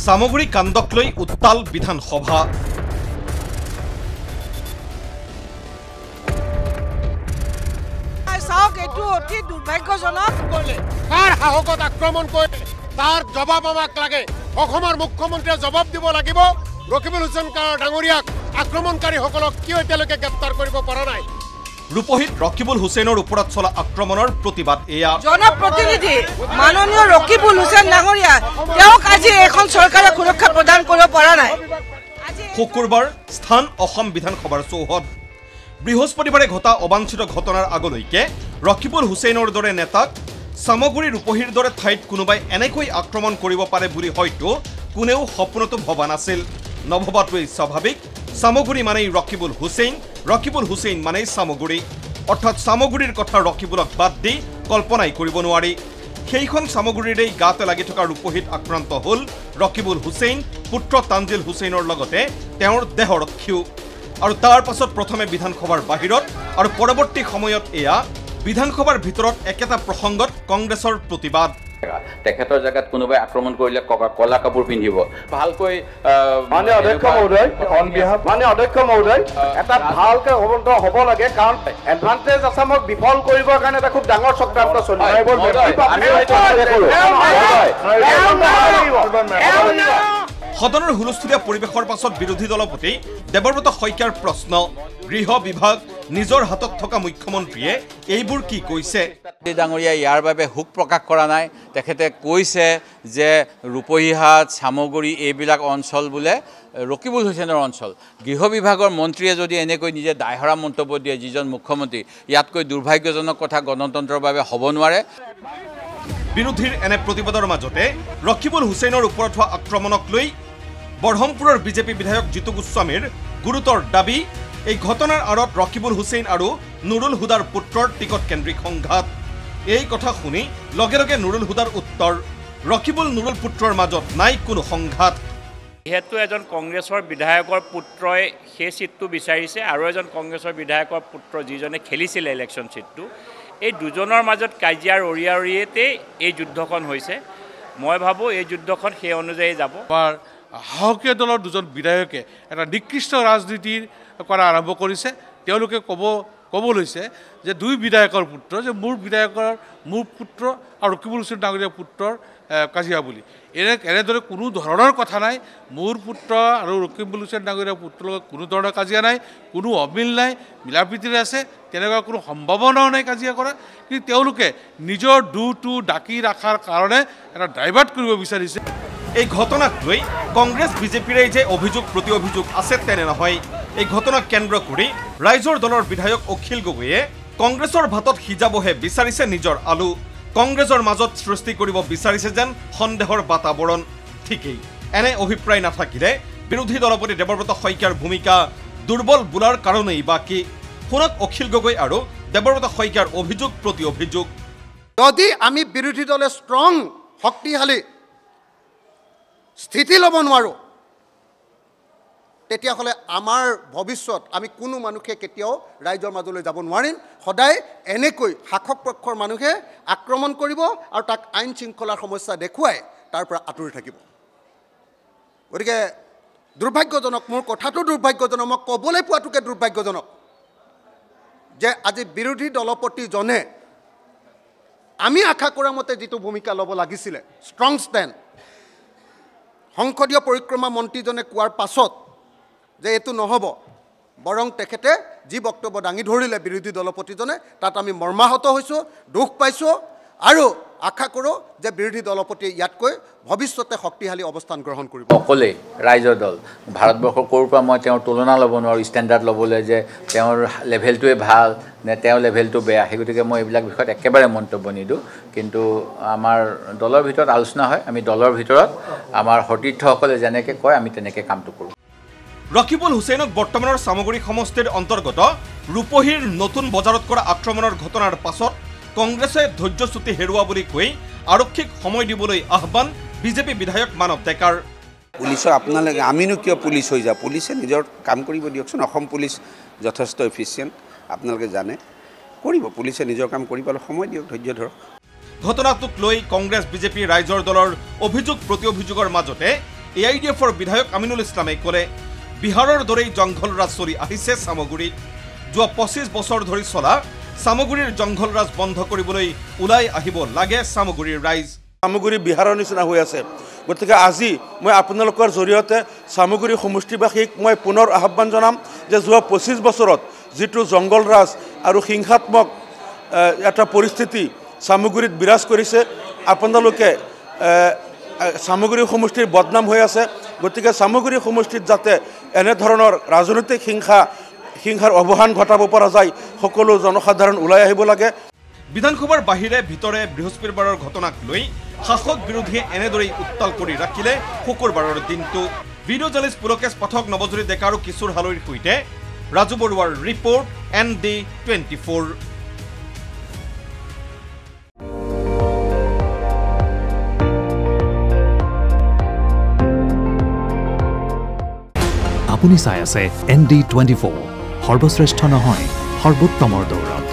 সামগ্ৰী কাণ্ডক লৈ উত্তাল বিধানসভা। এইটো অতি দুৰ্ভাগ্যজনক। কাৰ সাহসত আক্ৰমণ কৰিলে তাৰ জবাব আমাক লাগে। অসমৰ মুখ্যমন্ত্ৰীয়ে জবাব দিব লাগিব। ৰকিবুল হুছেইন ডাঙৰীয়াক আক্ৰমণকাৰীসকলক কিয় এতিয়ালৈকে গ্ৰেপ্তাৰ কৰিব পৰা নাই? ৰূপহীত ৰকিবুল হুছেইনৰ ওপৰত চলা আক্ৰমণৰ প্ৰতিবাদ এয়া। জনপ্ৰতিনিধি মাননীয় ৰকিবুল হুছেইন ডাঙৰীয়া তেওঁক আজি এখন চৰকাৰে সুৰক্ষা প্ৰদান কৰিব পৰা নাই। শুকুৰবাৰ স্থান অসম বিধানসভাৰ চৌহদ। বৃহস্পতিবাৰে ঘটা অবাঞ্ছিত ঘটনাৰ আগলৈকে ৰকিবুল হুছেইনৰ দৰে নেতাক সামগ্ৰী ৰূপহীৰ দৰে ঠাইত কোনোবাই এনেকৈ আক্ৰমণ কৰিব পাৰে বুলি হয়তো কোনেও সপোনতো ভবা নাছিল। নভবাটোৱেই স্বাভাৱিক। সামগ্ৰী মানেই ৰকিবুল হুছেইন মানেই সামগ্ৰী, অৰ্থাৎ সামগ্ৰীৰ কথা ৰকিবুলক বাদ দি কল্পনাই কৰিব নোৱাৰি। সেইখন সামগ্ৰীৰেই গাতে লাগি থকা ৰূপহীত আক্ৰান্ত হ'ল ৰকিবুল হুছেইন, পুত্ৰ তানজিল হুছেইনৰ লগতে তেওঁৰ দেহৰক্ষীও। আৰু তাৰ পাছত প্ৰথমে বিধানসভাৰ বাহিৰত আৰু পৰৱৰ্তী সময়ত এয়া বিধানসভাৰ ভিতৰত একেটা প্ৰসংগত কংগ্ৰেছৰ প্ৰতিবাদ। তেখেতৰ জায়গাত কোনোবাই আক্ৰমণ কৰিলে কলা কাপোৰ পিন্ধিব ভালকৈ। মাননীয় অধ্যক্ষ মহোদয় এটা ভালকে হ'ব লাগে, কাৰণ এডভান্টেজ আছামক বিফল কৰিবৰ কাৰণে এটা খুব ডাঙৰ চক্ৰান্ত চলি সদনৰ হুলস্থুলীয়া পৰিৱেশৰ পাছত বিৰোধী দলপতি দেৱব্ৰত শইকীয়াৰ প্ৰশ্ন, গৃহ বিভাগ নিজৰ হাতত থকা মুখ্যমন্ত্ৰীয়ে এইবোৰ কি কৈছে? ডাঙৰীয়াই ইয়াৰ বাবে শোক প্ৰকাশ কৰা নাই। তেখেতে কৈছে যে ৰূপহীহাট সামগ্ৰী এইবিলাক অঞ্চল বোলে ৰকিবুল হুছেইনৰ অঞ্চল। গৃহ বিভাগৰ মন্ত্ৰীয়ে যদি এনেকৈ নিজে দায়হৰা মন্তব্য দিয়ে যিজন মুখ্যমন্ত্ৰী, ইয়াতকৈ দুৰ্ভাগ্যজনক কথা গণতন্ত্ৰৰ বাবে হ'ব নোৱাৰে। বিৰোধীৰ এনে প্ৰতিবাদৰ মাজতে ৰকিবুল হুছেইনৰ ওপৰত হোৱা আক্ৰমণক লৈ বৰহমপুৰৰ বিজেপি বিধায়ক জিতু গোস্বামীৰ গুৰুতৰ দাবী, এই ঘটনাৰ আঁৰত ৰকিবুল হুছেইন আৰু নুৰুল হুদাৰ পুত্ৰৰ টিকট কেন্দ্ৰিক সংঘাত। এই কথা শুনি লগে লগে নুৰুল হুদাৰ উত্তৰ, নুৰুল পুত্ৰৰ মাজত নাই কোনো সংঘাত। যিহেতু এজন কংগ্ৰেছৰ বিধায়কৰ পুত্ৰই সেই চিটটো বিচাৰিছে আৰু এজন কংগ্ৰেছৰ বিধায়কৰ পুত্ৰ যিজনে খেলিছিলে ইলেকশ্যন চিটটো, এই দুজনৰ মাজত কাজিয়াৰ অৰিয়াতে এই যুদ্ধখন হৈছে। মই ভাবোঁ এই যুদ্ধখন সেই অনুযায়ী যাব। আমাৰ সাহসীয় দলৰ দুজন বিধায়কে এটা নিকৃষ্ট ৰাজনীতিৰ কৰা আৰম্ভ কৰিছে। তেওঁলোকে ক'ব লৈছে যে দুই বিধায়কৰ পুত্ৰ, যে মোৰ পুত্ৰ আৰু ৰকিবুল হুছেইন ডাঙৰীয়াৰ পুত্ৰৰ কাজিয়া বুলি। এনেদৰে কোনো ধৰণৰ কথা নাই। মোৰ পুত্ৰ আৰু ৰকিবুল হুছেইন ডাঙৰীয়াৰ পুত্ৰৰ লগত কোনো ধৰণৰ কাজিয়া নাই, কোনো অমিল নাই, মিলাপ্ৰীতিৰে আছে। তেনেকুৱা কোনো সম্ভাৱনাও নাই কাজিয়া কৰা। কিন্তু তেওঁলোকে নিজৰ দুটো ডাকি ৰখাৰ কাৰণে এটা ডাইভাৰ্ট কৰিব বিচাৰিছে। এই ঘটনাক লৈ কংগ্ৰেছ বিজেপিৰে যে অভিযোগ প্ৰতি অভিযোগ আছে তেনে নহয়। এই ঘটনাক কেন্দ্ৰ কৰি ৰাইজৰ দলৰ বিধায়ক অখিল গগৈয়ে কংগ্ৰেছৰ ভাতত সিজাবহে বিচাৰিছে নিজৰ আলু। কংগ্ৰেছৰ মাজত সৃষ্টি কৰিব বিচাৰিছে যেন সন্দেহৰ বাতাবৰণ। ঠিকেই, এনে অভিপ্ৰায় নাথাকিলে বিৰোধী দলপতি দেৱব্ৰত শইকীয়াৰ ভূমিকা দুৰ্বল বোলাৰ কাৰণেই বা কি? শুনক অখিল গগৈ আৰু দেৱব্ৰত শইকীয়াৰ অভিযোগ প্ৰতি অভিযোগ। যদি আমি বিৰোধী দলে ষ্ট্ৰং শক্তিশালী স্থিতি ল'ব নোৱাৰোঁ, তেতিয়াহ'লে আমাৰ ভৱিষ্যত আমি কোনো মানুহে কেতিয়াও ৰাইজৰ মাজলৈ যাব নোৱাৰিম। সদায় এনেকৈ শাসক পক্ষৰ মানুহে আক্ৰমণ কৰিব আৰু তাক আইন শৃংখলাৰ সমস্যা দেখুৱাই তাৰ পৰা আঁতৰি থাকিব। গতিকে দুৰ্ভাগ্যজনক, মোৰ কথাটো দুৰ্ভাগ্যজনক, মই ক'বলৈ পোৱাটোকে দুৰ্ভাগ্যজনক যে আজি বিৰোধী দলপতিজনে আমি আশা কৰা মতে যিটো ভূমিকা ল'ব লাগিছিলে, ষ্ট্ৰং ষ্টেণ্ড, সংসদীয় পৰিক্ৰমা মন্ত্ৰীজনে কোৱাৰ পাছত যে এইটো নহ'ব, বৰং তেখেতে যি বক্তব্য দাঙি ধৰিলে বিৰোধী দলপতিজনে, তাত আমি মৰ্মাহত হৈছোঁ, দুখ পাইছোঁ আৰু আশা কৰোঁ যে বিৰোধী দলপতিয়ে ইয়াতকৈ ভৱিষ্যতে শক্তিশালী অৱস্থান গ্ৰহণ কৰিব। অকলে ৰাইজৰ দল ভাৰতবৰ্ষৰ ক'ৰ পৰা মই তেওঁৰ তুলনা ল'ব নোৱাৰোঁ ষ্টেণ্ডাৰ্ড ল'বলৈ, যে তেওঁৰ লেভেলটোৱে ভাল নে তেওঁৰ লেভেলটো বেয়া। সেই গতিকে মই এইবিলাক বিষয়ত একেবাৰে মন্তব্য নিদিওঁ। কিন্তু আমাৰ দলৰ ভিতৰত আলোচনা হয়, আমি দলৰ ভিতৰত আমাৰ সতীৰ্থসকলে যেনেকৈ কয় আমি তেনেকৈ কামটো কৰোঁ। ৰকিবুল হুছেইনক বৰ্তমানৰ সামগ্ৰী সমষ্টিৰ অন্তৰ্গত ৰূপহীৰ নতুন বজাৰত কৰা আক্ৰমণৰ ঘটনাৰ পাছত কংগ্ৰেছে ধৈৰ্যচ্যুতি হেৰুওৱা বুলি কৈ আৰক্ষীক সময় দিবলৈ আহ্বান বিজেপি বিধায়ক মানৱ ডেকাৰ। পুলিচৰ আপোনালোকে আমিনো কিয় পুলিচ হৈ যায়? পুলিচে নিজৰ কাম কৰিব দিয়কচোন। অসম পুলিচ যথেষ্ট এফিচিয়েণ্ট, আপোনালোকে জানে, কৰিব। পুলিচে নিজৰ কাম কৰিব, অলপ সময় দিয়ক, ধৈৰ্য ধৰক। ঘটনাটোক লৈ কংগ্ৰেছ বিজেপি ৰাইজৰ দলৰ অভিযোগ প্ৰতি অভিযোগৰ মাজতে AIDFৰ বিধায়ক আমিনুল ইছলামে ক'লে বিহাৰৰ দৰেই জংঘল ৰাজ চলি আহিছে সামগুৰিত যোৱা 25 বছৰ ধৰি চলা সামগুৰিৰ জংঘল ৰাজ বন্ধ কৰিবলৈ ওলাই আহিব লাগে সামগুৰিৰ ৰাইজ সামগুৰি বিহাৰৰ নিচিনা হৈ আছে গতিকে আজি মই আপোনালোকৰ জৰিয়তে সামগুৰি সমষ্টিবাসীক মই পুনৰ আহ্বান জনাম যে যোৱা 25 বছৰত যেটো জংঘল ৰাজ আৰু হিংসাত্মক এটা পৰিস্থিতি সামগুৰিত বিৰাজ কৰিছে আপোনালোকে সামগুৰি সমষ্টিৰ বদনাম হৈ আছে গতিকে সামগুৰি সমষ্টিত যাতে এনে ধৰণৰ ৰাজনৈতিক হিংসাৰ অৱসান ঘটাব পৰা যায় সকলো জনসাধাৰণ ওলাই আহিব লাগে বিধানসভাৰ বাহিৰে ভিতৰে বৃহস্পতিবাৰৰ ঘটনাক লৈ শাসক বিৰোধীয়ে এনেদৰেই উত্তাল কৰি ৰাখিলে শুকুৰবাৰৰ দিনটো ভিডিঅ' জাৰ্নেলিষ্ট পুলকেশ পাঠক নৱজ্যোতি ডেকা আৰু কিশোৰ হালৈৰ সৈতে ৰাজু বৰুৱাৰ ৰিপৰ্ট ND24 আপুনি চাই আছে ND24 সৰ্বশ্ৰেষ্ঠ নহয় সৰ্বোত্তমৰ দৌৰত